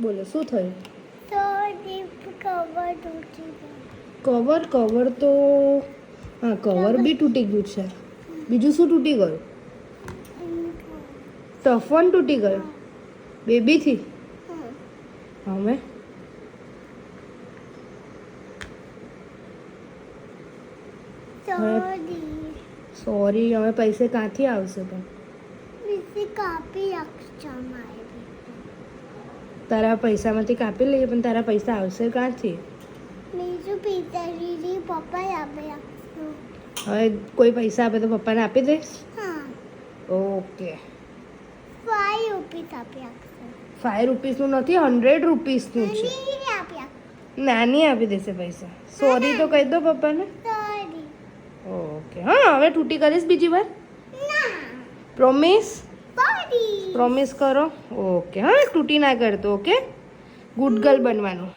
બોલો શું થયું? કવર તૂટી ગયું. કવર તો હા કવર બી તૂટી ગયું છે. બીજું શું તૂટી ગયું? ટફન તૂટી ગયું બેબીથી. હવે સોરી હવે પૈસે ક્યાંથી આવશે પણ? બીજી કાપી આપજો મારી. તારા પૈસામાંથી કાપી લઈએ પણ તારા પૈસા આવશે ક્યાંથી? બીજું પિતાજી પપ્પાએ આપી આપશું. હવે કોઈ પૈસા આપે તો પપ્પાને આપી દઈશ. હા. ઓકે. 5 રૂપીસ આપી આપશું. 5 રૂપીસનું નથી 100 રૂપીસનું છે. નહીં આપી આપશું. નાની આપી દેશે પૈસા. સોરી તો કહી દો પપ્પાને. સોરી. ઓકે હા હવે તૂટી કરીશ બીજી વાર. ના. પ્રોમિસ. સોરી. પ્રોમિસ કરો. ઓકે હા તૂટી ના કરતો. ઓકે ગુડ ગર્લ બનવાનું.